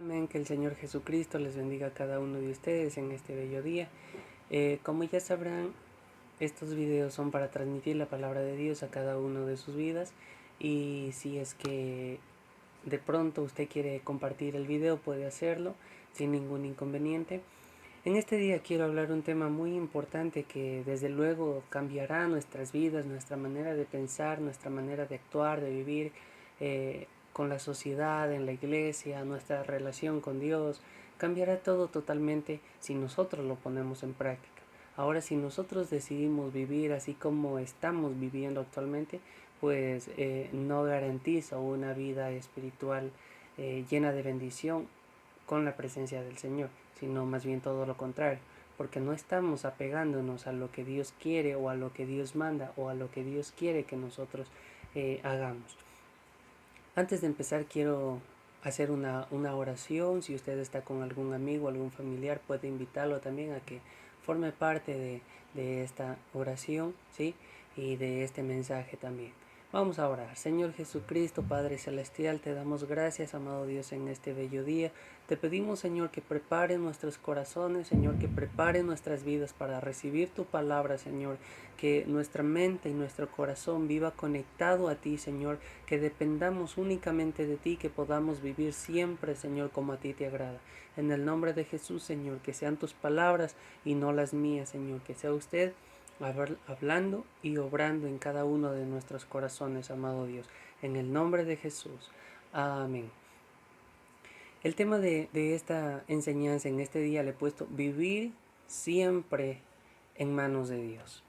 Amén, que el Señor Jesucristo les bendiga a cada uno de ustedes en este bello día. Como ya sabrán, estos videos son para transmitir la palabra de Dios a cada uno de sus vidas. Y si es que de pronto usted quiere compartir el video, puede hacerlo sin ningún inconveniente. En este día quiero hablar un tema muy importante que desde luego cambiará nuestras vidas, nuestra manera de pensar, nuestra manera de actuar, de vivir con la sociedad, en la iglesia, nuestra relación con Dios. Cambiará todo totalmente si nosotros lo ponemos en práctica. Ahora, si nosotros decidimos vivir así como estamos viviendo actualmente, pues no garantiza una vida espiritual llena de bendición con la presencia del Señor, sino más bien todo lo contrario, porque no estamos apegándonos a lo que Dios quiere o a lo que Dios manda o a lo que Dios quiere que nosotros hagamos. Antes de empezar quiero hacer una oración. Si usted está con algún amigo, algún familiar, puede invitarlo también a que forme parte de esta oración, ¿sí? Y de este mensaje también. Vamos a orar. Señor Jesucristo, Padre Celestial, te damos gracias, amado Dios, en este bello día. Te pedimos, Señor, que prepare nuestros corazones, Señor, que prepare nuestras vidas para recibir tu palabra, Señor. Que nuestra mente y nuestro corazón viva conectado a ti, Señor. Que dependamos únicamente de ti, que podamos vivir siempre, Señor, como a ti te agrada. En el nombre de Jesús, Señor, que sean tus palabras y no las mías, Señor. Que sea usted hablando y obrando en cada uno de nuestros corazones, amado Dios. En el nombre de Jesús. Amén. El tema de esta enseñanza en este día le he puesto vivir siempre en manos de Dios.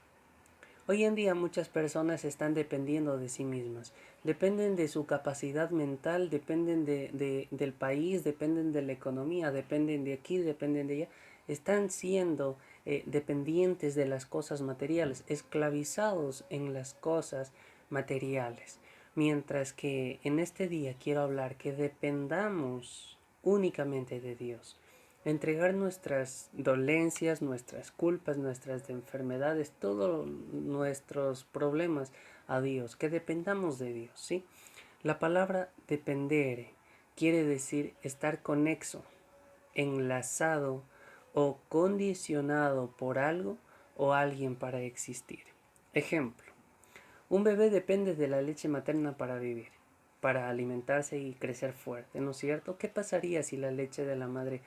Hoy en día muchas personas están dependiendo de sí mismas, dependen de su capacidad mental, dependen del país, dependen de la economía, dependen de aquí, dependen de allá, están siendo dependientes de las cosas materiales, esclavizados en las cosas materiales. Mientras que en este día quiero hablar que dependamos únicamente de Dios. Entregar nuestras dolencias, nuestras culpas, nuestras enfermedades, todos nuestros problemas a Dios, que dependamos de Dios, ¿sí? La palabra depender quiere decir estar conexo, enlazado o condicionado por algo o alguien para existir. Ejemplo, un bebé depende de la leche materna para vivir, para alimentarse y crecer fuerte, ¿no es cierto? ¿Qué pasaría si la leche de la madre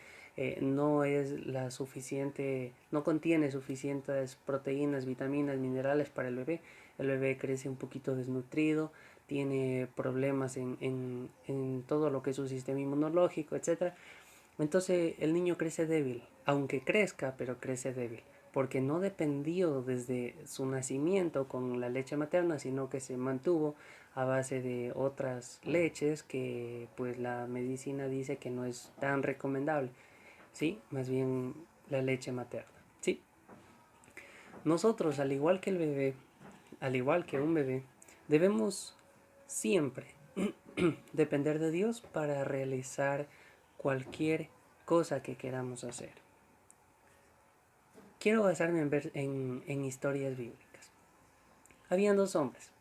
no es la suficiente, no contiene suficientes proteínas, vitaminas, minerales para el bebé? El bebé crece un poquito desnutrido, tiene problemas en todo lo que es su sistema inmunológico, etc. Entonces el niño crece débil, aunque crezca, pero crece débil, porque no dependió desde su nacimiento con la leche materna, sino que se mantuvo a base de otras leches que pues la medicina dice que no es tan recomendable, ¿sí? Más bien la leche materna, ¿sí? Nosotros, al igual que el bebé, al igual que un bebé, debemos siempre depender de Dios para realizar cualquier cosa que queramos hacer. Quiero basarme en historias bíblicas. Habían dos hombres.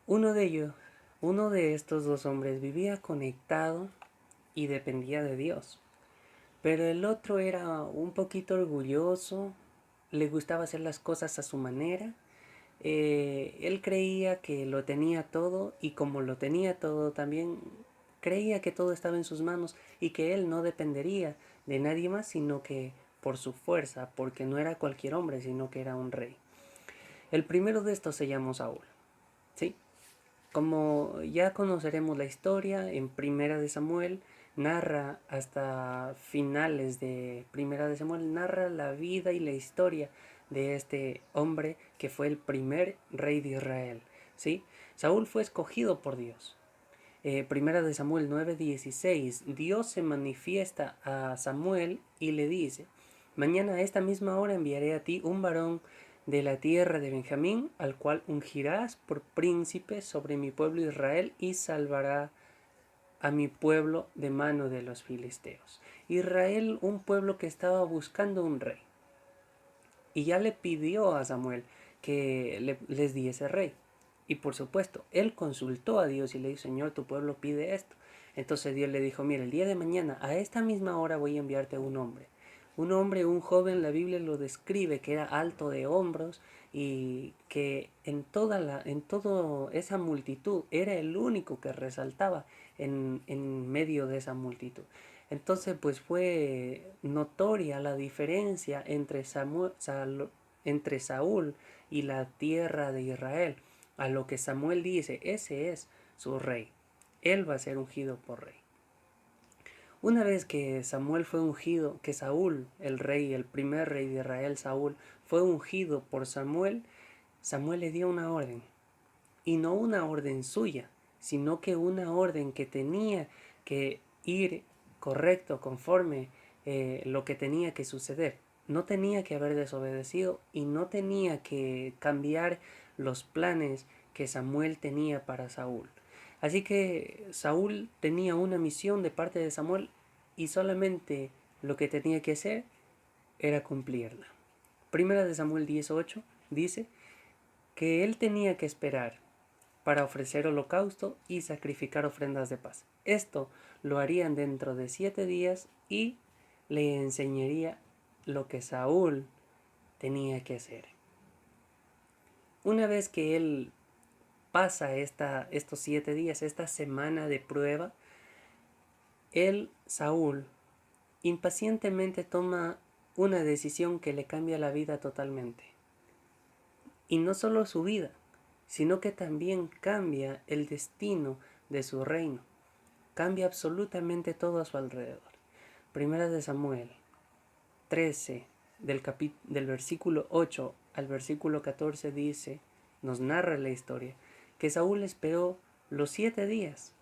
Uno de ellos, uno de estos dos hombres vivía conectado y dependía de Dios. Pero el otro era un poquito orgulloso, le gustaba hacer las cosas a su manera. Él creía que lo tenía todo y como lo tenía todo también creía que todo estaba en sus manos y que él no dependería de nadie más sino que por su fuerza, porque no era cualquier hombre sino que era un rey. El primero de estos se llamó Saúl, ¿sí? Como ya conoceremos la historia, en Primera de Samuel narra hasta finales de Primera de Samuel, narra la vida y la historia de este hombre que fue el primer rey de Israel, ¿sí? Saúl fue escogido por Dios. Primera de Samuel 9:16, Dios se manifiesta a Samuel y le dice: mañana a esta misma hora enviaré a ti un varón de la tierra de Benjamín, al cual ungirás por príncipe sobre mi pueblo Israel y salvará a mi pueblo de mano de los filisteos. Israel, un pueblo que estaba buscando un rey. Y ya le pidió a Samuel que les diese rey. Y por supuesto, él consultó a Dios y le dijo: Señor, tu pueblo pide esto. Entonces Dios le dijo, mira, el día de mañana a esta misma hora voy a enviarte un hombre. Un hombre, un joven, la Biblia lo describe que era alto de hombros y que en toda esa multitud era el único que resaltaba en medio de esa multitud. Entonces pues fue notoria la diferencia entre Saúl y la tierra de Israel. A lo que Samuel dice, ese es su rey. Él va a ser ungido por rey. Una vez que Samuel fue ungido, que Saúl, el rey, el primer rey de Israel, Saúl, fue ungido por Samuel, Samuel le dio una orden. Y no una orden suya, sino que una orden que tenía que ir correcto, conforme lo que tenía que suceder. No tenía que haber desobedecido y no tenía que cambiar los planes que Samuel tenía para Saúl. Así que Saúl tenía una misión de parte de Samuel y solamente lo que tenía que hacer era cumplirla. Primera de Samuel 18 dice que él tenía que esperar para ofrecer holocausto y sacrificar ofrendas de paz. Esto lo harían dentro de 7 días y le enseñaría lo que Saúl tenía que hacer. Una vez que él pasa estos 7 días, esta semana de prueba, Saúl, impacientemente toma una decisión que le cambia la vida totalmente. Y no solo su vida, sino que también cambia el destino de su reino. Cambia absolutamente todo a su alrededor. Primera de Samuel 13, del versículo 8 al versículo 14 dice, nos narra la historia, que Saúl esperó los 7 días.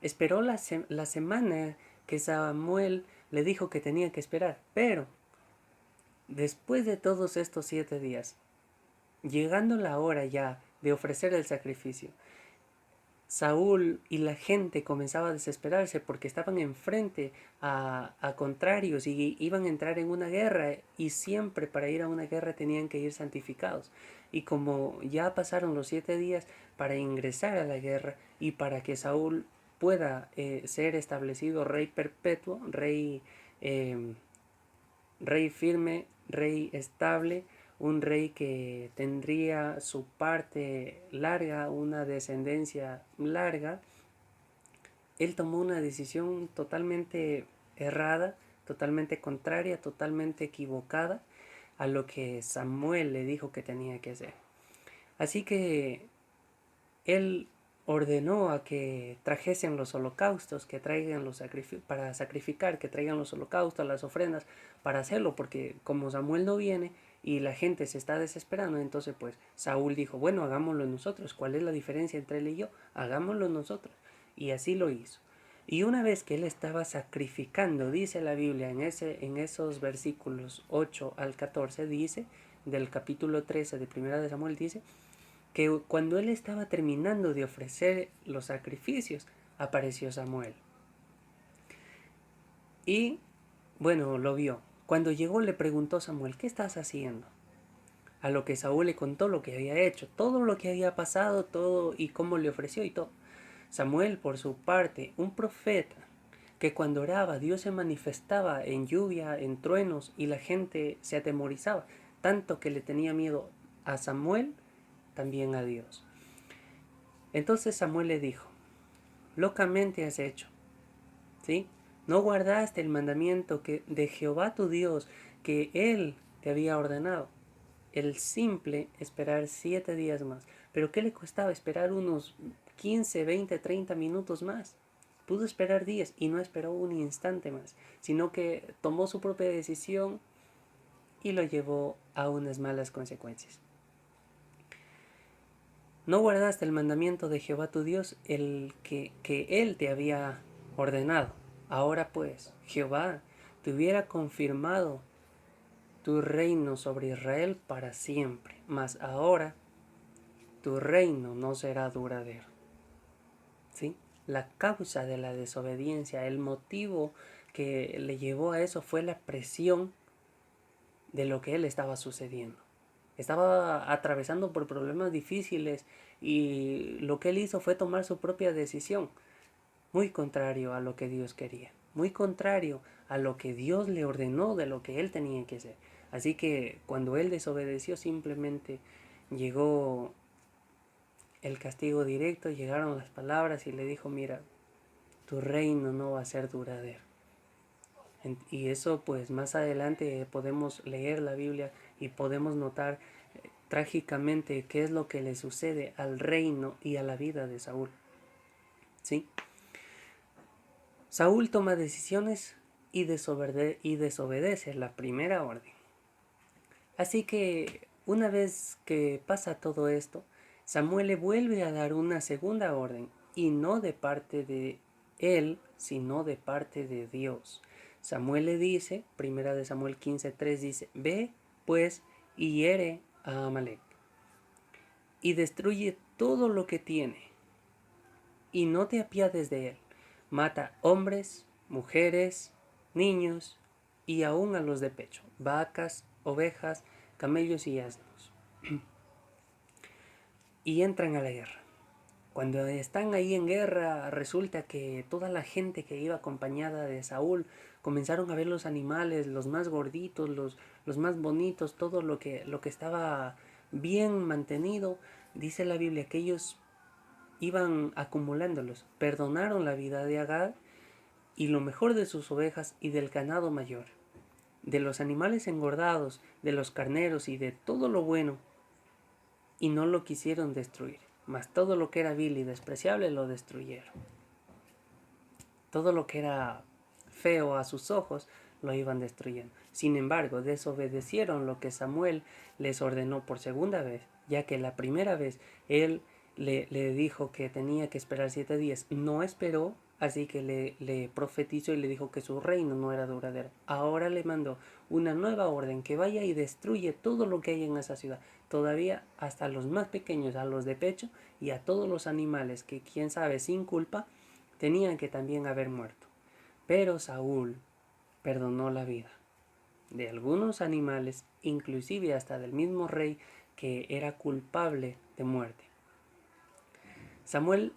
Esperó la semana que Samuel le dijo que tenía que esperar. Pero, después de todos estos 7 días, llegando la hora ya de ofrecer el sacrificio, Saúl y la gente comenzaba a desesperarse porque estaban enfrente a contrarios y iban a entrar en una guerra, y siempre para ir a una guerra tenían que ir santificados. Y como ya pasaron los 7 días para ingresar a la guerra y para que Saúl pueda ser establecido rey perpetuo, rey firme, rey estable, un rey que tendría su parte larga, una descendencia larga, él tomó una decisión totalmente errada, totalmente contraria, totalmente equivocada a lo que Samuel le dijo que tenía que hacer. Así que él ordenó a que trajesen los holocaustos, que traigan para sacrificar, que traigan los holocaustos, las ofrendas, para hacerlo, porque como Samuel no viene y la gente se está desesperando, entonces pues Saúl dijo, bueno, hagámoslo nosotros. ¿Cuál es la diferencia entre él y yo? Hagámoslo nosotros. Y así lo hizo. Y una vez que él estaba sacrificando, dice la Biblia en esos versículos 8 al 14, dice, del capítulo 13 de Primera de Samuel, dice, que cuando él estaba terminando de ofrecer los sacrificios, apareció Samuel. Y, bueno, lo vio. Cuando llegó le preguntó Samuel, ¿qué estás haciendo? A lo que Saúl le contó lo que había hecho, todo lo que había pasado, todo y cómo le ofreció y todo. Samuel, por su parte, un profeta, que cuando oraba Dios se manifestaba en lluvia, en truenos, y la gente se atemorizaba, tanto que le tenía miedo a Samuel, también a Dios. Entonces Samuel le dijo, locamente has hecho, ¿sí? No guardaste el mandamiento de Jehová tu Dios, que Él te había ordenado. El simple esperar 7 días más. ¿Pero qué le costaba esperar unos 15, 20, 30 minutos más? Pudo esperar días y no esperó un instante más, sino que tomó su propia decisión y lo llevó a unas malas consecuencias. No guardaste el mandamiento de Jehová tu Dios, el que Él te había ordenado. Ahora pues, Jehová te hubiera confirmado tu reino sobre Israel para siempre, mas ahora tu reino no será duradero. ¿Sí? La causa de la desobediencia, el motivo que le llevó a eso fue la presión de lo que él estaba sucediendo. Estaba atravesando por problemas difíciles y lo que él hizo fue tomar su propia decisión. muy contrario a lo que Dios quería, muy contrario a lo que Dios le ordenó de lo que él tenía que hacer. Así que cuando él desobedeció, simplemente llegó el castigo directo, llegaron las palabras y le dijo: mira, tu reino no va a ser duradero. Y eso, pues más adelante podemos leer la Biblia y podemos notar trágicamente qué es lo que le sucede al reino y a la vida de Saúl. ¿Sí? Saúl toma decisiones y desobedece la primera orden. Así que una vez que pasa todo esto, Samuel le vuelve a dar una segunda orden, y no de parte de él, sino de parte de Dios. Samuel le dice, primera de Samuel 15:3 dice: ve pues y hiere a Amalek y destruye todo lo que tiene, y no te apiades de él. Mata hombres, mujeres, niños y aún a los de pecho, vacas, ovejas, camellos y asnos. Y entran a la guerra. Cuando están ahí en guerra, resulta que toda la gente que iba acompañada de Saúl comenzaron a ver los animales, los más gorditos, los más bonitos, todo lo que estaba bien mantenido. Dice la Biblia que ellos iban acumulándolos. Perdonaron la vida de Agag y lo mejor de sus ovejas y del ganado mayor, de los animales engordados, de los carneros y de todo lo bueno, y no lo quisieron destruir, mas todo lo que era vil y despreciable lo destruyeron. Todo lo que era feo a sus ojos lo iban destruyendo. Sin embargo, desobedecieron lo que Samuel les ordenó por segunda vez, ya que la primera vez él le dijo que tenía que esperar 7 días. No esperó, así que le profetizó y le dijo que su reino no era duradero. Ahora le mandó una nueva orden, que vaya y destruye todo lo que hay en esa ciudad. Todavía hasta los más pequeños, a los de pecho, y a todos los animales que, quién sabe, sin culpa, tenían que también haber muerto. Pero Saúl perdonó la vida de algunos animales, inclusive hasta del mismo rey que era culpable de muerte. Samuel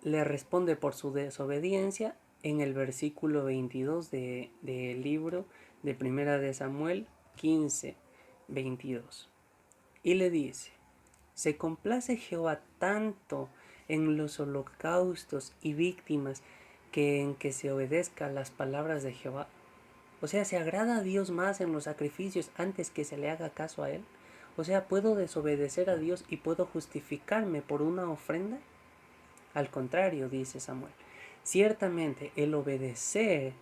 le responde por su desobediencia en el versículo 22 del libro de Primera de Samuel 15:22. Y le dice: se complace Jehová tanto en los holocaustos y víctimas que en que se obedezca las palabras de Jehová. O sea, ¿se agrada a Dios más en los sacrificios antes que se le haga caso a Él? O sea, ¿puedo desobedecer a Dios y puedo justificarme por una ofrenda? Al contrario, dice Samuel, ciertamente el obedecer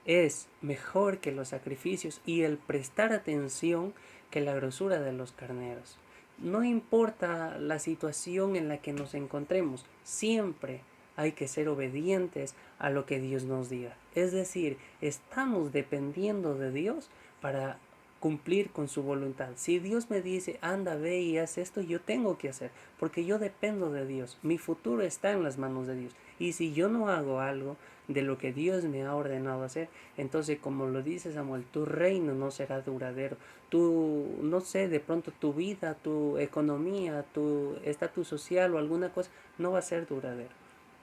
es mejor que los sacrificios y el prestar atención que la grosura de los carneros. No importa la situación en la que nos encontremos, siempre hay que ser obedientes a lo que Dios nos diga. Es decir, estamos dependiendo de Dios para cumplir con su voluntad. Si Dios me dice: anda, ve y haz esto, yo tengo que hacer, porque yo dependo de Dios. Mi futuro está en las manos de Dios. Y si yo no hago algo de lo que Dios me ha ordenado hacer, entonces, como lo dice Samuel, tu reino no será duradero. No sé, de pronto tu vida, tu economía, tu estatus social o alguna cosa no va a ser duradero,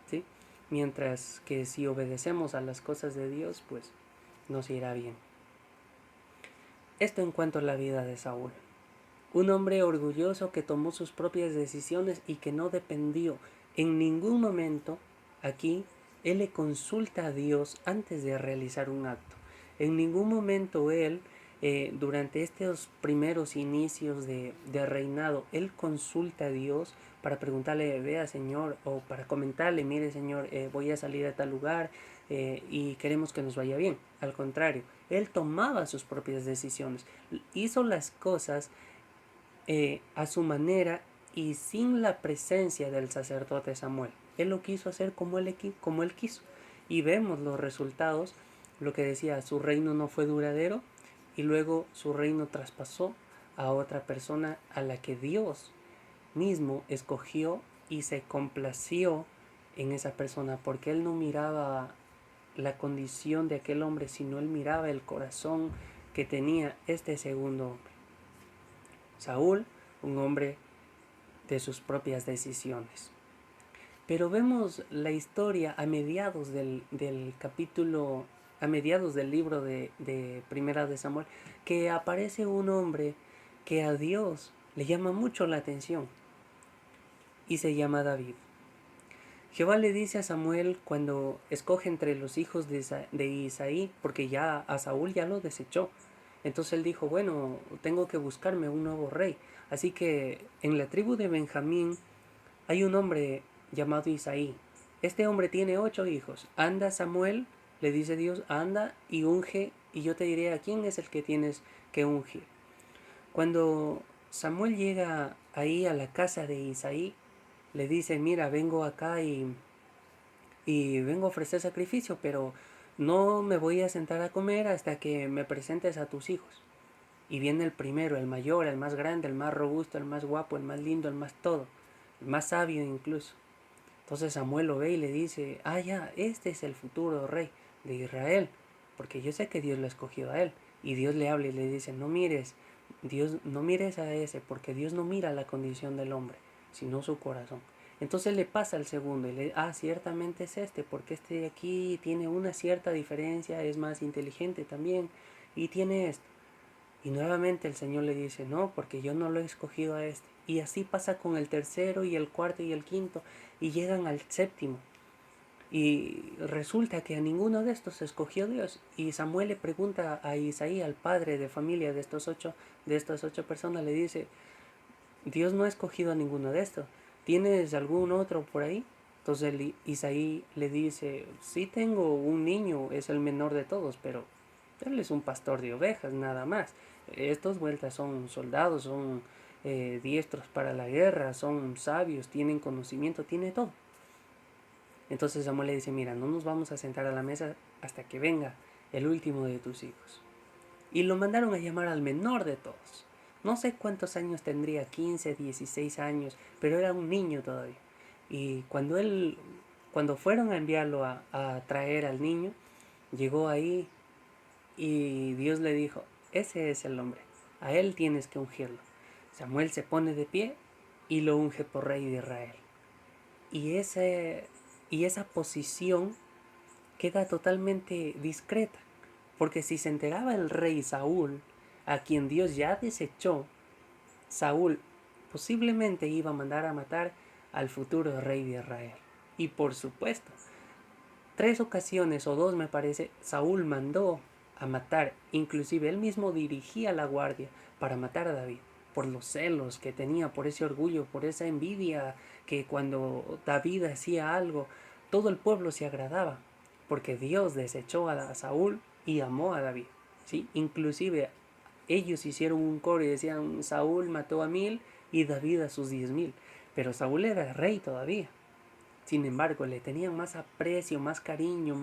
¿sí? Mientras que si obedecemos a las cosas de Dios, pues nos irá bien. Esto en cuanto a la vida de Saúl. Un hombre orgulloso que tomó sus propias decisiones y que no dependió en ningún momento. Aquí él le consulta a Dios antes de realizar un acto. En ningún momento él, durante estos primeros inicios de reinado, él consulta a Dios para preguntarle: vea Señor, o para comentarle: mire Señor, voy a salir a tal lugar y queremos que nos vaya bien. Al contrario, él tomaba sus propias decisiones, hizo las cosas a su manera y sin la presencia del sacerdote Samuel. Él lo quiso hacer como él quiso. Y vemos los resultados, lo que decía: su reino no fue duradero, y luego su reino traspasó a otra persona a la que Dios mismo escogió y se complació en esa persona, porque él no miraba la condición de aquel hombre, sino él miraba el corazón que tenía este segundo hombre. Saúl, un hombre de sus propias decisiones. Pero vemos la historia a mediados del capítulo, a mediados del libro de Primera de Samuel, que aparece un hombre que a Dios le llama mucho la atención y se llama David. Jehová le dice a Samuel cuando escoge entre los hijos de Isaí, porque ya a Saúl ya lo desechó. Entonces él dijo, bueno, tengo que buscarme un nuevo rey. Así que en la tribu de Benjamín hay un hombre llamado Isaí. Este hombre tiene 8 hijos. Anda Samuel, le dice Dios, anda y unge, y yo te diré a quién es el que tienes que ungir. Cuando Samuel llega ahí a la casa de Isaí, le dice, mira, vengo acá y vengo a ofrecer sacrificio, pero no me voy a sentar a comer hasta que me presentes a tus hijos. Y viene el primero, el mayor, el más grande, el más robusto, el más guapo, el más lindo, el más todo, el más sabio incluso. Entonces Samuel lo ve y le dice, ah, ya, este es el futuro rey de Israel, porque yo sé que Dios lo ha escogido a él. Y Dios le habla y le dice, no mires, Dios, no mires a ese, porque Dios no mira la condición del hombre, sino su corazón. Entonces le pasa al segundo y le dice, ah, ciertamente es este, porque este de aquí tiene una cierta diferencia, es más inteligente también, y tiene esto. Y nuevamente el Señor le dice, no, porque yo no lo he escogido a este. Y así pasa con el tercero y el cuarto y el quinto, y llegan al séptimo. Y resulta que a ninguno de estos escogió Dios. Y Samuel le pregunta a Isaí, al padre de familia de estas ocho personas, le dice, Dios no ha escogido a ninguno de estos. ¿Tienes algún otro por ahí? Entonces Isaí le dice, sí tengo un niño, es el menor de todos, pero él es un pastor de ovejas, nada más. Estos vueltas son soldados, son diestros para la guerra, son sabios, tienen conocimiento, tiene todo. Entonces Samuel le dice, mira, no nos vamos a sentar a la mesa hasta que venga el último de tus hijos. Y lo mandaron a llamar al menor de todos. No sé cuántos años tendría, 15, 16 años, pero era un niño todavía. Y cuando fueron a enviarlo a traer al niño, llegó ahí y Dios le dijo, ese es el hombre, a él tienes que ungirlo. Samuel se pone de pie y lo unge por rey de Israel. Y, y esa posición queda totalmente discreta, porque si se enteraba el rey Saúl, a quien Dios ya desechó, Saúl posiblemente iba a mandar a matar al futuro rey de Israel. Y por supuesto, 3 ocasiones o 2 me parece, Saúl mandó a matar, inclusive él mismo dirigía la guardia para matar a David, por los celos que tenía, por ese orgullo, por esa envidia, que cuando David hacía algo, todo el pueblo se agradaba, porque Dios desechó a Saúl y amó a David, ¿sí? Inclusive ellos hicieron un coro y decían, Saúl mató a 1000 y David a sus 10,000, pero Saúl era rey todavía. Sin embargo, le tenían más aprecio, más cariño,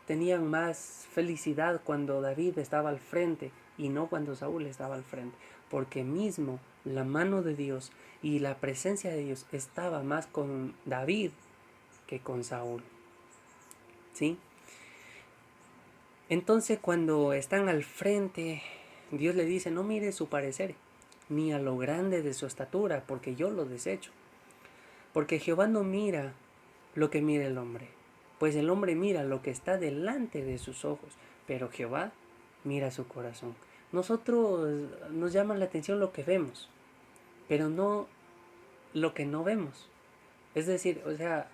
tenían más felicidad cuando David estaba al frente y no cuando Saúl estaba al frente, porque mismo la mano de Dios y la presencia de Dios estaba más con David que con Saúl, ¿sí? Entonces cuando están al frente, Dios le dice, no mire su parecer, ni a lo grande de su estatura, porque yo lo desecho. Porque Jehová no mira lo que mira el hombre, pues el hombre mira lo que está delante de sus ojos, pero Jehová mira su corazón. Nosotros nos llama la atención lo que vemos, pero no lo que no vemos. Es decir, o sea,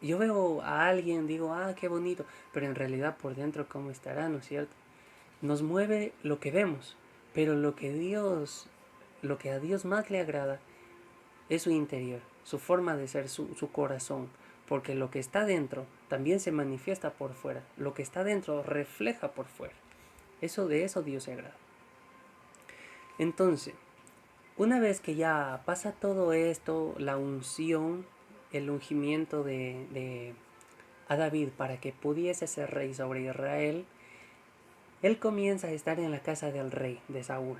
yo veo a alguien, digo, ah, qué bonito, pero en realidad por dentro cómo estará, ¿no es cierto? Nos mueve lo que vemos, pero lo que a Dios más le agrada es su interior, su forma de ser, su corazón, porque lo que está dentro también se manifiesta por fuera, lo que está dentro refleja por fuera. De eso Dios se agrada. Entonces, una vez que ya pasa todo esto, la unción, el ungimiento de a David para que pudiese ser rey sobre Israel, él comienza a estar en la casa del rey de Saúl,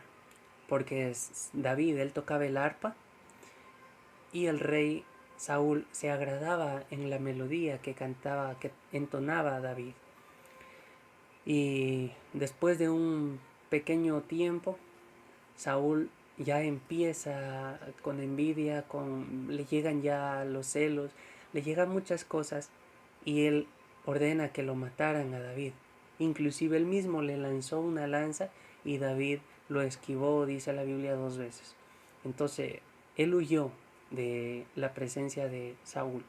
porque David, él tocaba el arpa y el rey Saúl se agradaba en la melodía que cantaba, que entonaba David. Y después de un pequeño tiempo, Saúl ya empieza con envidia, le llegan ya los celos, le llegan muchas cosas y él ordena que lo mataran a David. Inclusive él mismo le lanzó una lanza y David lo esquivó, dice la Biblia, 2 veces. Entonces él huyó de la presencia de Saúl.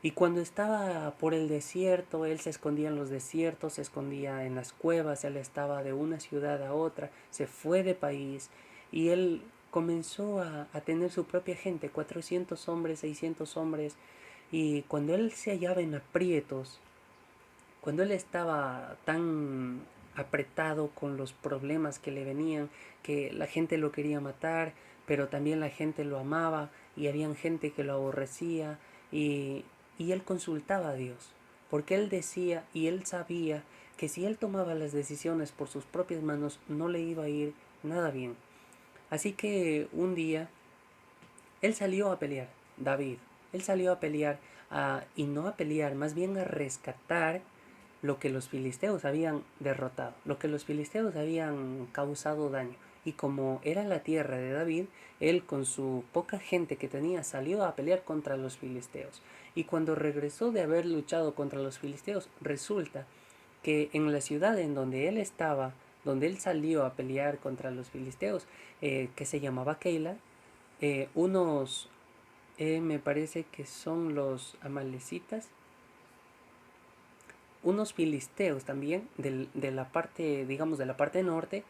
Y cuando estaba por el desierto, él se escondía en los desiertos, se escondía en las cuevas, él estaba de una ciudad a otra, se fue de país y él comenzó a tener su propia gente, 400 hombres, 600 hombres. Y cuando él se hallaba en aprietos, cuando él estaba tan apretado con los problemas que le venían, que la gente lo quería matar, pero también la gente lo amaba y había gente que lo aborrecía y, y él consultaba a Dios, porque él decía y él sabía que si él tomaba las decisiones por sus propias manos no le iba a ir nada bien. Así que un día él salió a pelear, David, él salió a pelear y no a pelear, más bien a rescatar lo que los filisteos habían derrotado, lo que los filisteos habían causado daño. Y como era la tierra de David, él con su poca gente que tenía salió a pelear contra los filisteos. Y cuando regresó de haber luchado contra los filisteos, resulta que en la ciudad en donde él estaba, donde él salió a pelear contra los filisteos, que se llamaba Keila, unos, me parece que son los amalecitas, unos filisteos también de la parte, digamos, de la parte norte,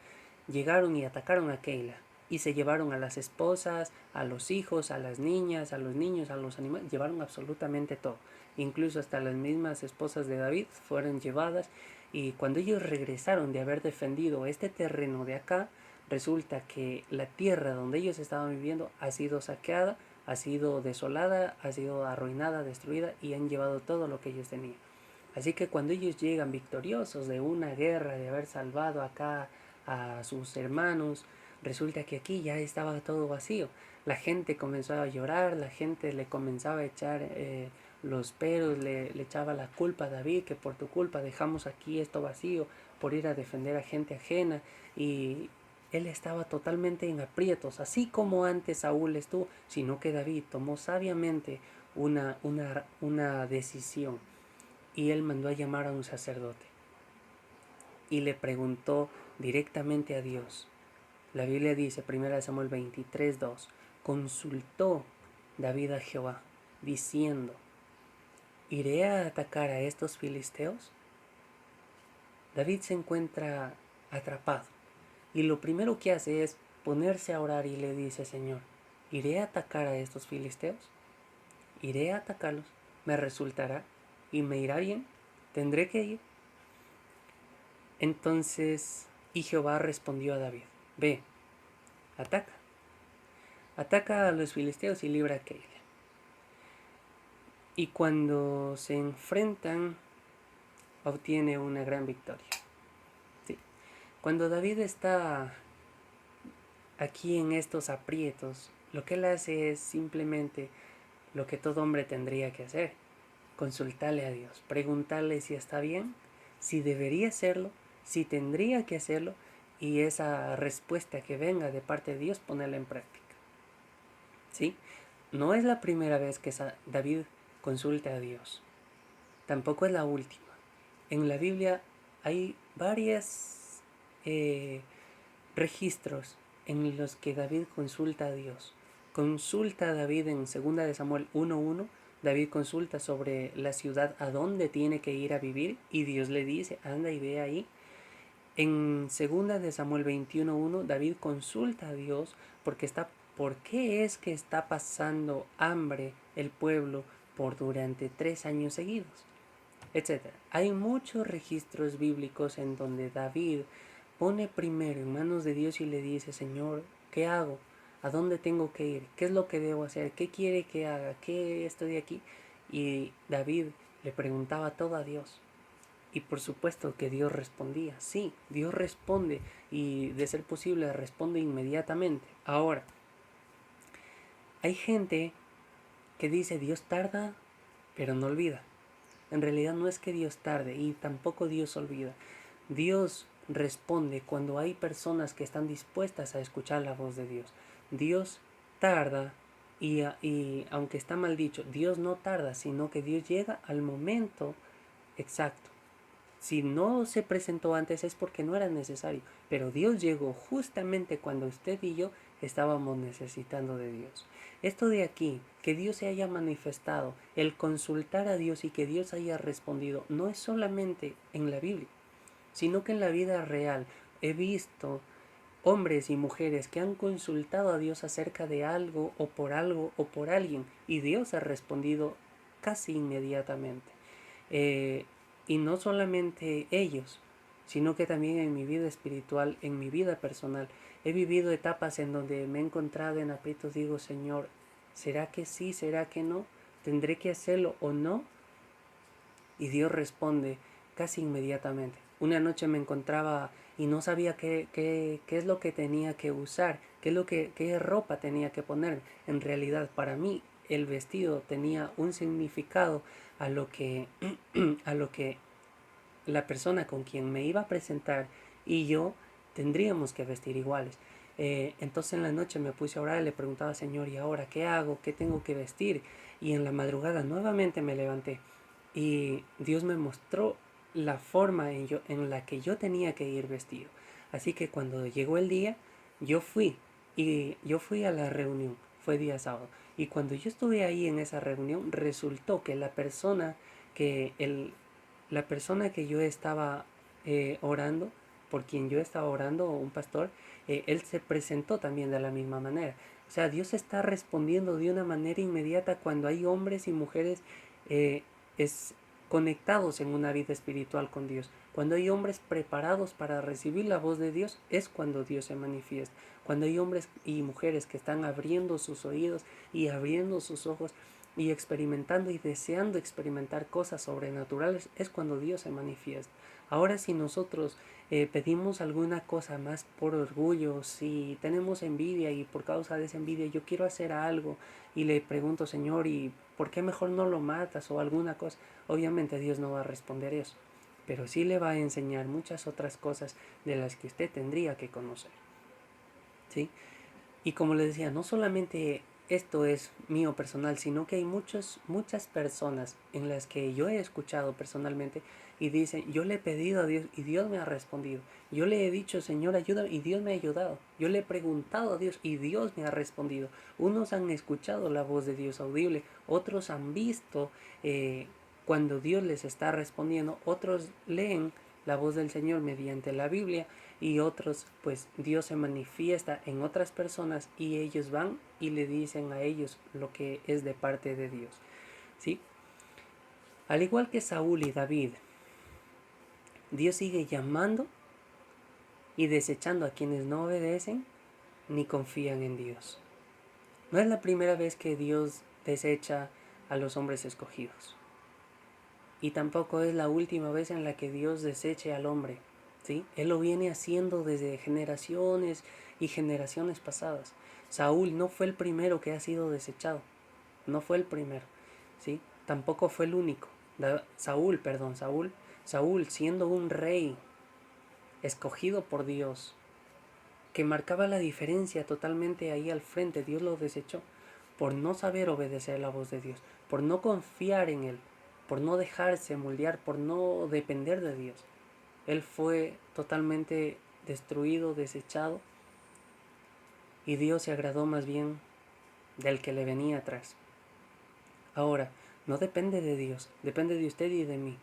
llegaron y atacaron a Keila y se llevaron a las esposas, a los hijos, a las niñas, a los niños, a los animales, llevaron absolutamente todo. Incluso hasta las mismas esposas de David fueron llevadas y cuando ellos regresaron de haber defendido este terreno de acá, resulta que la tierra donde ellos estaban viviendo ha sido saqueada, ha sido desolada, ha sido arruinada, destruida y han llevado todo lo que ellos tenían. Así que cuando ellos llegan victoriosos de una guerra, de haber salvado acá a sus hermanos, resulta que aquí ya estaba todo vacío. La gente comenzó a llorar, la gente le comenzaba a echar los peros, le echaba la culpa a David, que por tu culpa dejamos aquí esto vacío, por ir a defender a gente ajena. Y él estaba totalmente en aprietos, así como antes Saúl estuvo, sino que David tomó sabiamente una decisión y él mandó a llamar a un sacerdote y le preguntó directamente a Dios. La Biblia dice, 1 Samuel 23:2, consultó David a Jehová, diciendo, ¿iré a atacar a estos filisteos? David se encuentra atrapado y lo primero que hace es ponerse a orar y le dice, Señor, ¿iré a atacar a estos filisteos? ¿Iré a atacarlos? ¿Me resultará? ¿Y me irá bien? ¿Tendré que ir? Entonces, y Jehová respondió a David, ve, ataca, ataca a los filisteos y libra a Keila. Y cuando se enfrentan, obtiene una gran victoria. Sí. Cuando David está aquí en estos aprietos, lo que él hace es simplemente lo que todo hombre tendría que hacer, consultarle a Dios, preguntarle si está bien, si debería hacerlo, si tendría que hacerlo, y esa respuesta que venga de parte de Dios ponerla en práctica. ¿Sí? No es la primera vez que David consulta a Dios, tampoco es la última. En la Biblia hay varios registros en los que David consulta a Dios. Consulta a David en 2 de Samuel 1:1. David consulta sobre la ciudad a dónde tiene que ir a vivir y Dios le dice, anda y ve ahí. En 2 de Samuel 21:1, David consulta a Dios ¿por qué es que está pasando hambre el pueblo durante 3 años seguidos? Etcétera. Hay muchos registros bíblicos en donde David pone primero en manos de Dios y le dice, Señor, ¿qué hago? ¿A dónde tengo que ir? ¿Qué es lo que debo hacer? ¿Qué quiere que haga? ¿Qué estoy aquí? Y David le preguntaba todo a Dios. Y por supuesto que Dios respondía. Sí, Dios responde y de ser posible responde inmediatamente. Ahora, hay gente que dice Dios tarda, pero no olvida. En realidad no es que Dios tarde y tampoco Dios olvida. Dios responde cuando hay personas que están dispuestas a escuchar la voz de Dios. Dios tarda y aunque está mal dicho, Dios no tarda, sino que Dios llega al momento exacto. Si no se presentó antes es porque no era necesario, pero Dios llegó justamente cuando usted y yo estábamos necesitando de Dios. Esto de aquí, que Dios se haya manifestado, el consultar a Dios y que Dios haya respondido, no es solamente en la Biblia, sino que en la vida real he visto hombres y mujeres que han consultado a Dios acerca de algo o por alguien y Dios ha respondido casi inmediatamente. Eh, y no solamente ellos, sino que también en mi vida espiritual, en mi vida personal, he vivido etapas en donde me he encontrado en aprietos, digo, Señor, ¿será que sí? ¿Será que no? ¿Tendré que hacerlo o no? Y Dios responde casi inmediatamente. Una noche me encontraba y no sabía qué es lo que tenía que usar, qué ropa tenía que poner. En realidad, para mí, el vestido tenía un significado a lo que, a lo que la persona con quien me iba a presentar y yo tendríamos que vestir iguales. Entonces en la noche me puse a orar y le preguntaba, Señor, ¿y ahora qué hago? ¿Qué tengo que vestir? Y en la madrugada nuevamente me levanté y Dios me mostró la forma en la que yo tenía que ir vestido. Así que cuando llegó el día, yo fui yo fui a la reunión, fue día sábado. Y cuando yo estuve ahí en esa reunión, resultó que que el, la persona que yo estaba orando, por quien yo estaba orando, un pastor, él se presentó también de la misma manera. O sea, Dios está respondiendo de una manera inmediata cuando hay hombres y mujeres eh, es, conectados en una vida espiritual con Dios. Cuando hay hombres preparados para recibir la voz de Dios, es cuando Dios se manifiesta. Cuando hay hombres y mujeres que están abriendo sus oídos y abriendo sus ojos y experimentando y deseando experimentar cosas sobrenaturales, es cuando Dios se manifiesta. Ahora si nosotros pedimos alguna cosa más por orgullo, si tenemos envidia y por causa de esa envidia yo quiero hacer algo y le pregunto, Señor, ¿y por qué mejor no lo matas o alguna cosa? Obviamente Dios no va a responder eso, pero sí le va a enseñar muchas otras cosas de las que usted tendría que conocer. ¿Sí? Y como les decía, no solamente esto es mío personal, sino que hay muchas personas en las que yo he escuchado personalmente y dicen, yo le he pedido a Dios y Dios me ha respondido. Yo le he dicho, Señor, ayúdame y Dios me ha ayudado. Yo le he preguntado a Dios y Dios me ha respondido. Unos han escuchado la voz de Dios audible, otros han visto cuando Dios les está respondiendo, otros leen la voz del Señor mediante la Biblia y otros pues Dios se manifiesta en otras personas y ellos van y le dicen a ellos lo que es de parte de Dios. ¿Sí? Al igual que Saúl y David, Dios sigue llamando y desechando a quienes no obedecen ni confían en Dios. No es la primera vez que Dios desecha a los hombres escogidos. Y tampoco es la última vez en la que Dios deseche al hombre. ¿Sí? Él lo viene haciendo desde generaciones y generaciones pasadas. Saúl no fue el primero que ha sido desechado. No fue el primero. ¿Sí? Tampoco fue el único. Saúl siendo un rey escogido por Dios, que marcaba la diferencia totalmente ahí al frente, Dios lo desechó por no saber obedecer la voz de Dios, por no confiar en Él, por no dejarse moldear, por no depender de Dios. Él fue totalmente destruido, desechado, y Dios se agradó más bien del que le venía atrás. Ahora, no depende de Dios, depende de usted y de mí.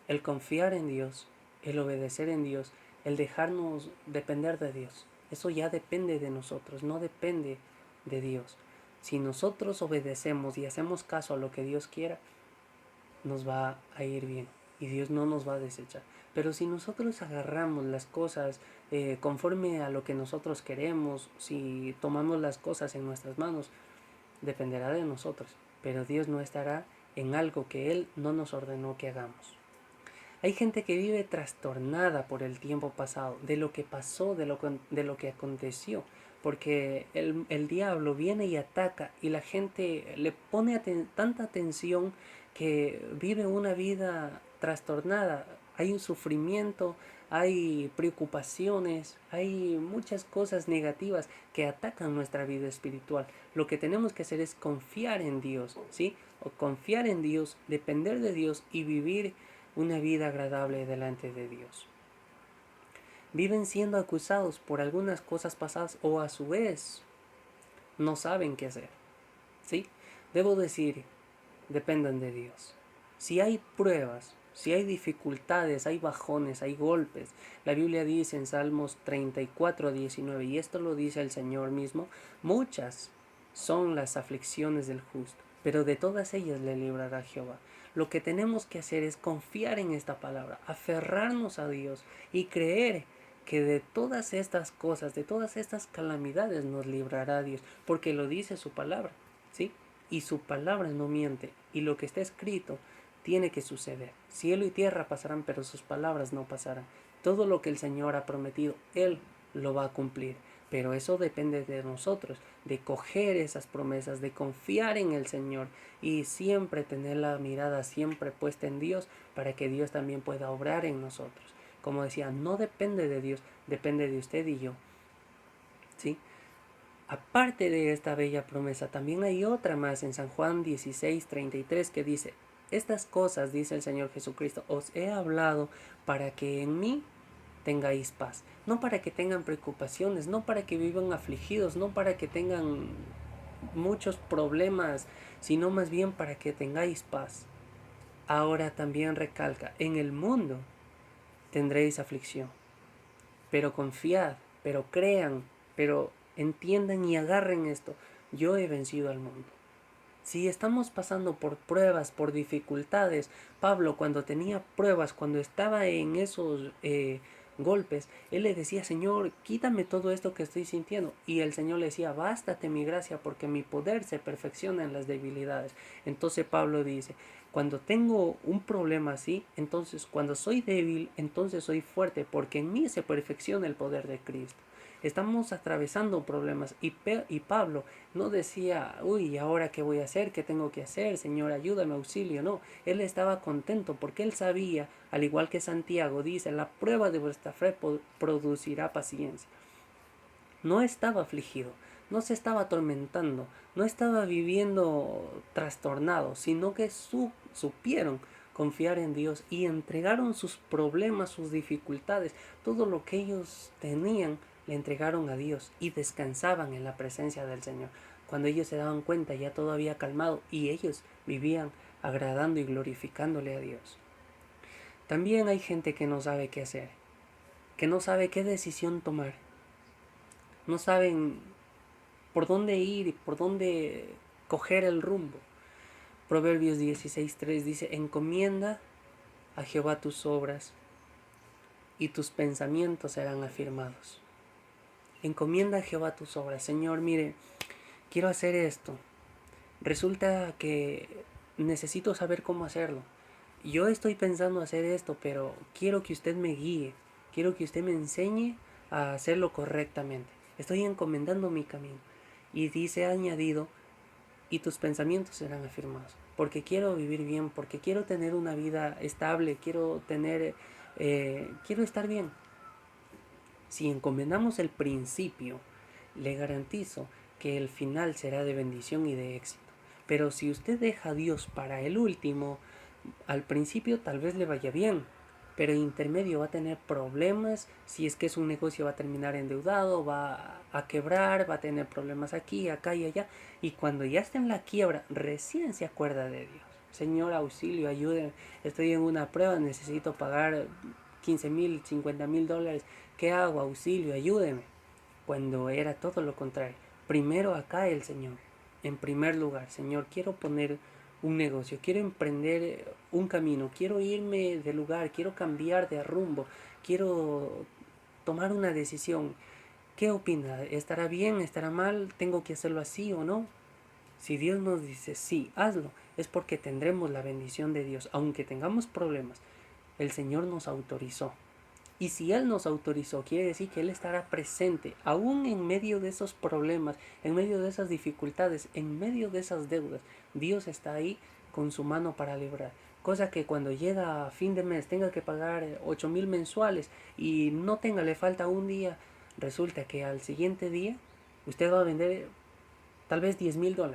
El confiar en Dios, el obedecer en Dios, el dejarnos depender de Dios. Eso ya depende de nosotros, no depende de Dios. Si nosotros obedecemos y hacemos caso a lo que Dios quiera, nos va a ir bien y Dios no nos va a desechar. Pero si nosotros agarramos las cosas conforme a lo que nosotros queremos, si tomamos las cosas en nuestras manos, dependerá de nosotros. Pero Dios no estará en algo que Él no nos ordenó que hagamos. Hay gente que vive trastornada por el tiempo pasado, de lo que pasó, de lo que aconteció, porque el diablo viene y ataca y la gente le pone tanta atención que vive una vida trastornada. Hay un sufrimiento, hay preocupaciones, hay muchas cosas negativas que atacan nuestra vida espiritual. Lo que tenemos que hacer es confiar en Dios, ¿sí? O confiar en Dios, depender de Dios y vivir una vida agradable delante de Dios. Viven siendo acusados por algunas cosas pasadas o a su vez no saben qué hacer, ¿sí? Debo decir, dependan de Dios. Si hay pruebas, si hay dificultades, hay bajones, hay golpes, la Biblia dice en Salmos 34:19, y esto lo dice el Señor mismo, muchas son las aflicciones del justo, pero de todas ellas le librará Jehová. Lo que tenemos que hacer es confiar en esta palabra, aferrarnos a Dios y creer que de todas estas cosas, de todas estas calamidades nos librará Dios, porque lo dice su palabra, ¿sí? Y su palabra no miente, y lo que está escrito tiene que suceder. Cielo y tierra pasarán, pero sus palabras no pasarán. Todo lo que el Señor ha prometido, Él lo va a cumplir. Pero eso depende de nosotros, de coger esas promesas, de confiar en el Señor y siempre tener la mirada siempre puesta en Dios para que Dios también pueda obrar en nosotros. Como decía, no depende de Dios, depende de usted y yo, ¿sí? Aparte de esta bella promesa, también hay otra más en San Juan 16:33 que dice, estas cosas, dice el Señor Jesucristo, os he hablado para que en mí tengáis paz. No para que tengan preocupaciones, no para que vivan afligidos, no para que tengan muchos problemas, sino más bien para que tengáis paz. Ahora también recalca, en el mundo tendréis aflicción, pero confiad, pero crean, pero entiendan y agarren esto. Yo he vencido al mundo. Si estamos pasando por pruebas, por dificultades, Pablo cuando tenía pruebas, cuando estaba en esos golpes, él le decía, Señor, quítame todo esto que estoy sintiendo. Y el Señor le decía, bástate mi gracia porque mi poder se perfecciona en las debilidades. Entonces Pablo dice, cuando tengo un problema así, entonces cuando soy débil, entonces soy fuerte porque en mí se perfecciona el poder de Cristo. Estamos atravesando problemas y Pablo no decía, uy, ¿ahora qué voy a hacer? ¿Qué tengo que hacer? Señor, ayúdame, auxilio. No, él estaba contento porque él sabía, al igual que Santiago dice, la prueba de vuestra fe producirá paciencia. No estaba afligido, no se estaba atormentando, no estaba viviendo trastornado, sino que supieron confiar en Dios y entregaron sus problemas, sus dificultades, todo lo que ellos tenían, le entregaron a Dios y descansaban en la presencia del Señor. Cuando ellos se daban cuenta ya todo había calmado y ellos vivían agradando y glorificándole a Dios. También hay gente que no sabe qué hacer, que no sabe qué decisión tomar, no saben por dónde ir y por dónde coger el rumbo. Proverbios 16:3 dice, encomienda a Jehová tus obras y tus pensamientos serán afirmados. Encomienda a Jehová tus obras. Señor, mire, quiero hacer esto. Resulta que necesito saber cómo hacerlo. Yo estoy pensando hacer esto, pero quiero que usted me guíe. Quiero que usted me enseñe a hacerlo correctamente. Estoy encomendando mi camino. Y dice añadido, y tus pensamientos serán afirmados. Porque quiero vivir bien, porque quiero tener una vida estable, quiero estar bien. Si encomendamos el principio, le garantizo que el final será de bendición y de éxito. Pero si usted deja a Dios para el último, al principio tal vez le vaya bien, pero en intermedio va a tener problemas. Si es que es un negocio, va a terminar endeudado, va a quebrar, va a tener problemas aquí, acá y allá. Y cuando ya está en la quiebra, recién se acuerda de Dios. Señor, auxilio, ayúdenme, estoy en una prueba, necesito pagar 15,000, 50,000 dólares. ¿Qué hago? Auxilio, ayúdeme. Cuando era todo lo contrario. Primero acá el Señor. En primer lugar, Señor, quiero poner un negocio, quiero emprender un camino, quiero irme de lugar, quiero cambiar de rumbo, quiero tomar una decisión. ¿Qué opina? ¿Estará bien? ¿Estará mal? ¿Tengo que hacerlo así o no? Si Dios nos dice sí, hazlo, es porque tendremos la bendición de Dios. Aunque tengamos problemas, el Señor nos autorizó. Y si Él nos autorizó, quiere decir que Él estará presente, aún en medio de esos problemas, en medio de esas dificultades, en medio de esas deudas. Dios está ahí con su mano para librar. cosa que cuando llega a fin de mes tenga que pagar 8,000 mensuales y no tenga, le falta un día, resulta que al siguiente día usted va a vender tal vez $10,000,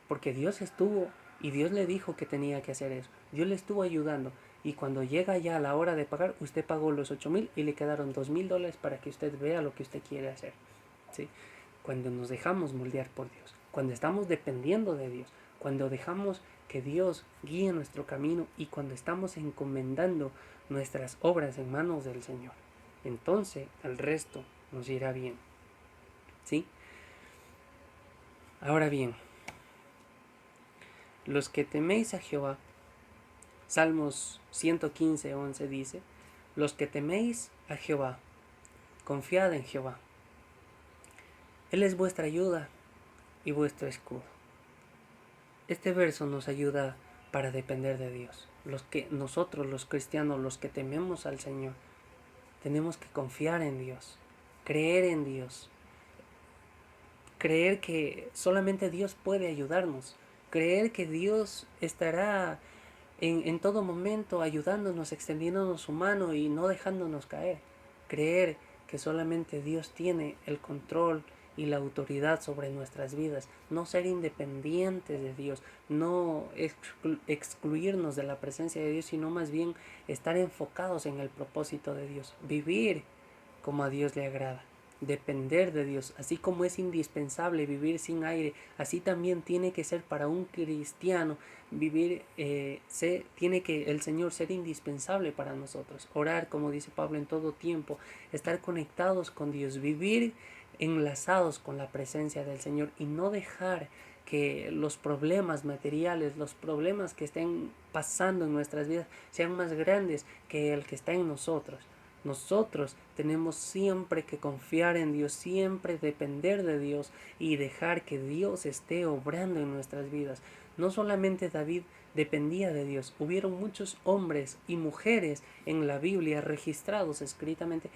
porque Dios estuvo y Dios le dijo que tenía que hacer eso. Dios le estuvo ayudando. Y cuando llega ya a la hora de pagar, usted pagó los 8,000 y le quedaron $2,000 para que usted vea lo que usted quiere hacer. ¿Sí? Cuando nos dejamos moldear por Dios, cuando estamos dependiendo de Dios, cuando dejamos que Dios guíe nuestro camino y cuando estamos encomendando nuestras obras en manos del Señor, entonces el resto nos irá bien. ¿Sí? Ahora bien, los que teméis a Jehová, Salmos 115:11 dice, los que teméis a Jehová, confiad en Jehová. Él es vuestra ayuda y vuestro escudo. Este verso nos ayuda para depender de Dios. Nosotros los cristianos, los que tememos al Señor, tenemos que confiar en Dios, creer en Dios, creer que solamente Dios puede ayudarnos, creer que Dios estará en todo momento ayudándonos, extendiéndonos su mano y no dejándonos caer. Creer que solamente Dios tiene el control y la autoridad sobre nuestras vidas. No ser independientes de Dios, no excluirnos de la presencia de Dios, sino más bien estar enfocados en el propósito de Dios. Vivir como a Dios le agrada. Depender de Dios, así como es indispensable vivir sin aire, así también tiene que ser para un cristiano vivir, tiene que el Señor ser indispensable para nosotros. Orar, como dice Pablo, en todo tiempo, estar conectados con Dios, vivir enlazados con la presencia del Señor y no dejar que los problemas materiales, los problemas que estén pasando en nuestras vidas sean más grandes que el que está en nosotros. Nosotros tenemos siempre que confiar en Dios, siempre depender de Dios y dejar que Dios esté obrando en nuestras vidas. No solamente David dependía de Dios, hubieron muchos hombres y mujeres en la Biblia registrados escritamente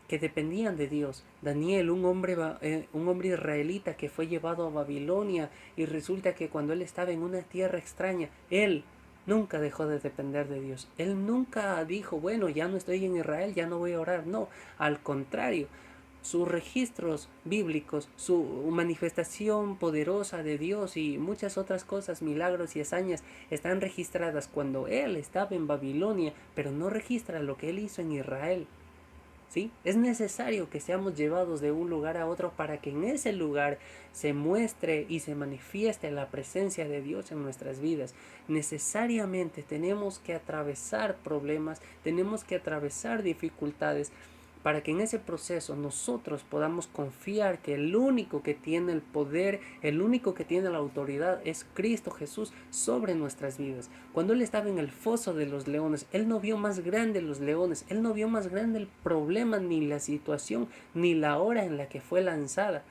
que dependían de Dios. Daniel, un hombre israelita que fue llevado a Babilonia y resulta que cuando él estaba en una tierra extraña, él nunca dejó de depender de Dios. Él nunca dijo, bueno, ya no estoy en Israel, ya no voy a orar. No, al contrario, sus registros bíblicos, su manifestación poderosa de Dios y muchas otras cosas, milagros y hazañas, están registradas cuando él estaba en Babilonia, pero no registra lo que él hizo en Israel. ¿Sí? Es necesario que seamos llevados de un lugar a otro para que en ese lugar se muestre y se manifieste la presencia de Dios en nuestras vidas. Necesariamente tenemos que atravesar problemas, tenemos que atravesar dificultades para que en ese proceso nosotros podamos confiar que el único que tiene el poder, el único que tiene la autoridad es Cristo Jesús sobre nuestras vidas. Cuando Él estaba en el foso de los leones, Él no vio más grande los leones, Él no vio más grande el problema, ni la situación, ni la hora en la que fue lanzada.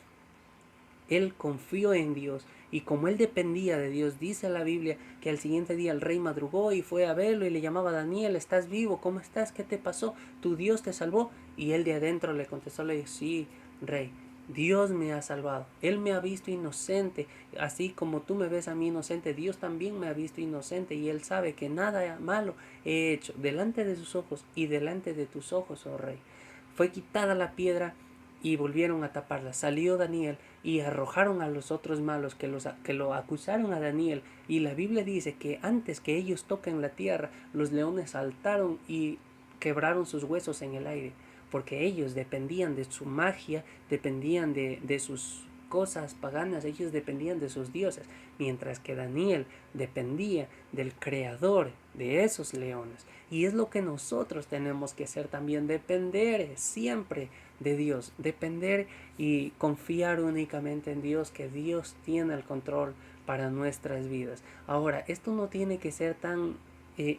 Él confió en Dios y como él dependía de Dios, dice la Biblia que al siguiente día el rey madrugó y fue a verlo y le llamaba: Daniel, ¿estás vivo? ¿Cómo estás? ¿Qué te pasó? ¿Tu Dios te salvó? Y él de adentro le contestó, le dijo: sí, rey, Dios me ha salvado. Él me ha visto inocente, así como tú me ves a mí inocente, Dios también me ha visto inocente y él sabe que nada malo he hecho delante de sus ojos y delante de tus ojos, oh rey. Fue quitada la piedra y volvieron a taparla. Salió Daniel y arrojaron a los otros malos que lo acusaron a Daniel. Y la Biblia dice que antes que ellos toquen la tierra, los leones saltaron y quebraron sus huesos en el aire, porque ellos dependían de su magia, dependían de sus cosas paganas, ellos dependían de sus dioses, mientras que Daniel dependía del creador de esos leones. Y es lo que nosotros tenemos que hacer también, depender siempre de Dios, depender y confiar únicamente en Dios, que Dios tiene el control para nuestras vidas. Ahora, esto no tiene que ser tan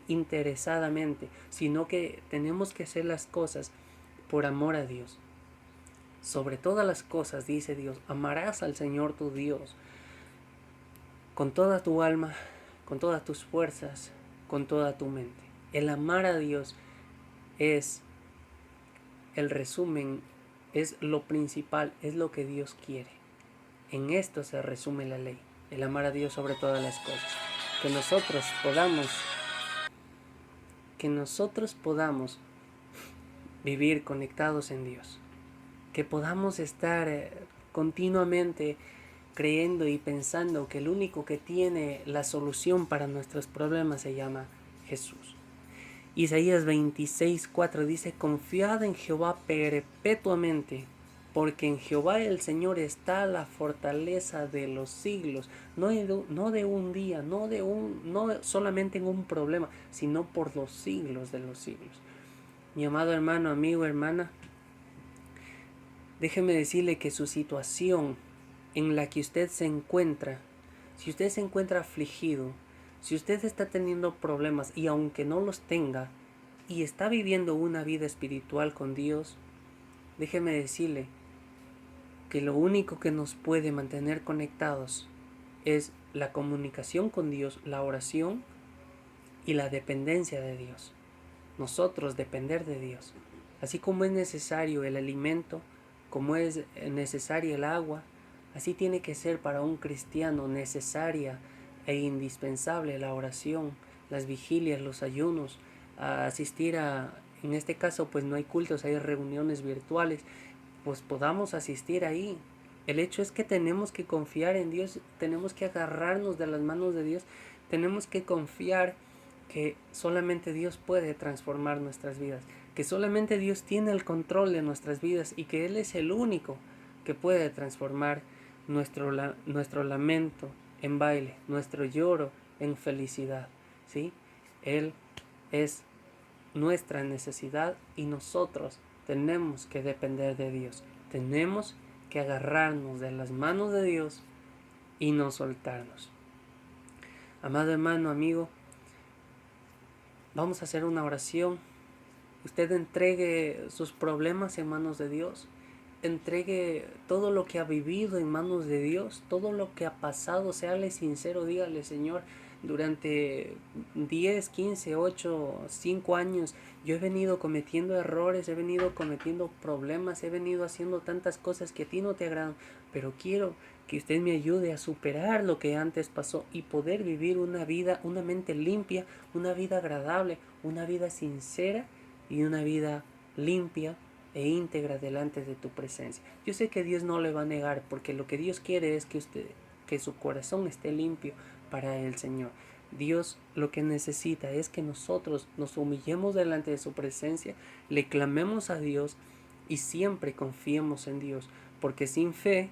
interesadamente, sino que tenemos que hacer las cosas por amor a Dios. Sobre todas las cosas, dice Dios, amarás al Señor tu Dios con toda tu alma, con todas tus fuerzas, con toda tu mente. El amar a Dios es el resumen, es lo principal, es lo que Dios quiere. En esto se resume la ley, el amar a Dios sobre todas las cosas. Que nosotros podamos que nosotros podamos vivir conectados en Dios, que podamos estar continuamente creyendo y pensando que el único que tiene la solución para nuestros problemas se llama Jesús. Isaías 26:4 dice: confiad en Jehová perpetuamente, porque en Jehová el Señor está la fortaleza de los siglos. No de un día, no solamente en un problema, sino por los siglos de los siglos. Mi amado hermano, amigo, hermana, déjeme decirle que su situación en la que usted se encuentra, si usted se encuentra afligido, si usted está teniendo problemas y aunque no los tenga y está viviendo una vida espiritual con Dios, déjeme decirle que lo único que nos puede mantener conectados es la comunicación con Dios, la oración y la dependencia de Dios. Nosotros depender de Dios. Así como es necesario el alimento, como es necesaria el agua, así tiene que ser para un cristiano necesaria e indispensable la oración, las vigilias, los ayunos, a asistir en este caso pues no hay cultos, hay reuniones virtuales, pues podamos asistir ahí. El hecho es que tenemos que confiar en Dios, tenemos que agarrarnos de las manos de Dios, tenemos que confiar que solamente Dios puede transformar nuestras vidas, que solamente Dios tiene el control de nuestras vidas y que Él es el único que puede transformar nuestro lamento en baile, nuestro lloro en felicidad, ¿sí? Él es nuestra necesidad y nosotros tenemos que depender de Dios. Tenemos que agarrarnos de las manos de Dios y no soltarnos. Amado hermano, amigo, vamos a hacer una oración. Usted entregue sus problemas en manos de Dios. Entregue todo lo que ha vivido en manos de Dios. Todo lo que ha pasado, séale sincero, dígale: Señor, durante 10, 15, 8, 5 años yo he venido cometiendo errores, he venido cometiendo problemas, he venido haciendo tantas cosas que a ti no te agradan, pero quiero que usted me ayude a superar lo que antes pasó y poder vivir una vida, una mente limpia, una vida agradable, una vida sincera y una vida limpia e íntegra delante de tu presencia. Yo sé que Dios no le va a negar, porque lo que Dios quiere es que su corazón esté limpio para el Señor. Dios lo que necesita es que nosotros nos humillemos delante de su presencia, le clamemos a Dios y siempre confiemos en Dios, porque sin fe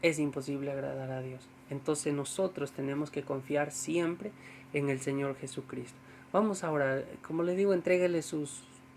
es imposible agradar a Dios. Entonces nosotros tenemos que confiar siempre en el Señor Jesucristo. Vamos a orar. Como le digo, entréguele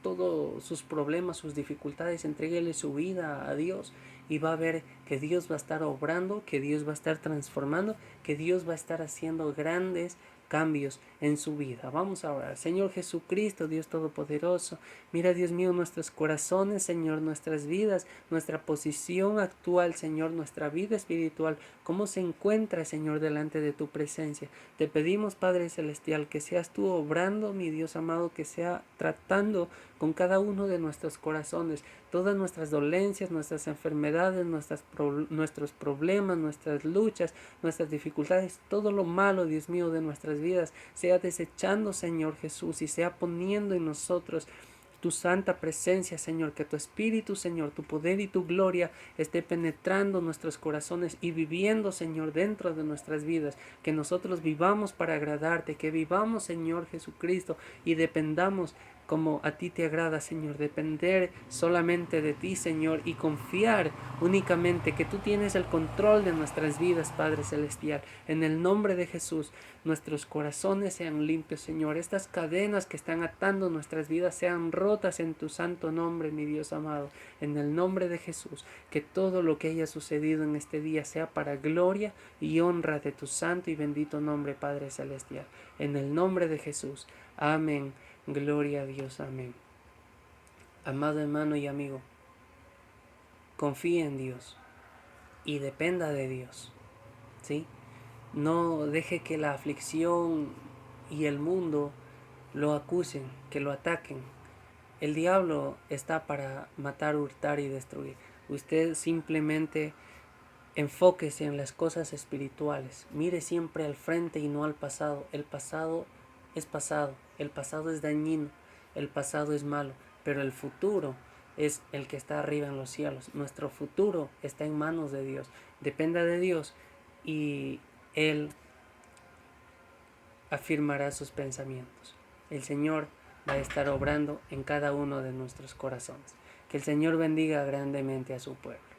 todos sus problemas, sus dificultades, entréguele su vida a Dios y va a ver que Dios va a estar obrando, que Dios va a estar transformando, que Dios va a estar haciendo grandes cambios en su vida. Vamos a orar. Señor Jesucristo, Dios Todopoderoso, mira, Dios mío, nuestros corazones, Señor, nuestras vidas, nuestra posición actual, Señor, nuestra vida espiritual, cómo se encuentra, Señor, delante de tu presencia. Te pedimos, Padre Celestial, que seas tú obrando, mi Dios amado, que sea tratando con cada uno de nuestros corazones, todas nuestras dolencias, nuestras enfermedades, nuestros problemas, nuestras luchas, nuestras dificultades, todo lo malo, Dios mío, de nuestras vidas, sea desechando, Señor Jesús, y sea poniendo en nosotros tu santa presencia, Señor, que tu Espíritu, Señor, tu poder y tu gloria esté penetrando nuestros corazones y viviendo, Señor, dentro de nuestras vidas, que nosotros vivamos para agradarte, que vivamos, Señor Jesucristo, y dependamos como a ti te agrada, Señor, depender solamente de ti, Señor, y confiar únicamente que tú tienes el control de nuestras vidas, Padre Celestial. En el nombre de Jesús, nuestros corazones sean limpios, Señor. Estas cadenas que están atando nuestras vidas sean rotas en tu santo nombre, mi Dios amado. En el nombre de Jesús, que todo lo que haya sucedido en este día sea para gloria y honra de tu santo y bendito nombre, Padre Celestial. En el nombre de Jesús. Amén. Gloria a Dios. Amén. Amado hermano y amigo, confíe en Dios y dependa de Dios, ¿sí? No deje que la aflicción y el mundo lo acusen, que lo ataquen. El diablo está para matar, hurtar y destruir. Usted simplemente enfóquese en las cosas espirituales. Mire siempre al frente y no al pasado. El pasado es pasado. El pasado es dañino. el pasado es malo, pero el futuro es el que está arriba en los cielos. Nuestro futuro está en manos de Dios. Dependa de Dios y Él afirmará sus pensamientos. El Señor va a estar obrando en cada uno de nuestros corazones. Que el Señor bendiga grandemente a su pueblo.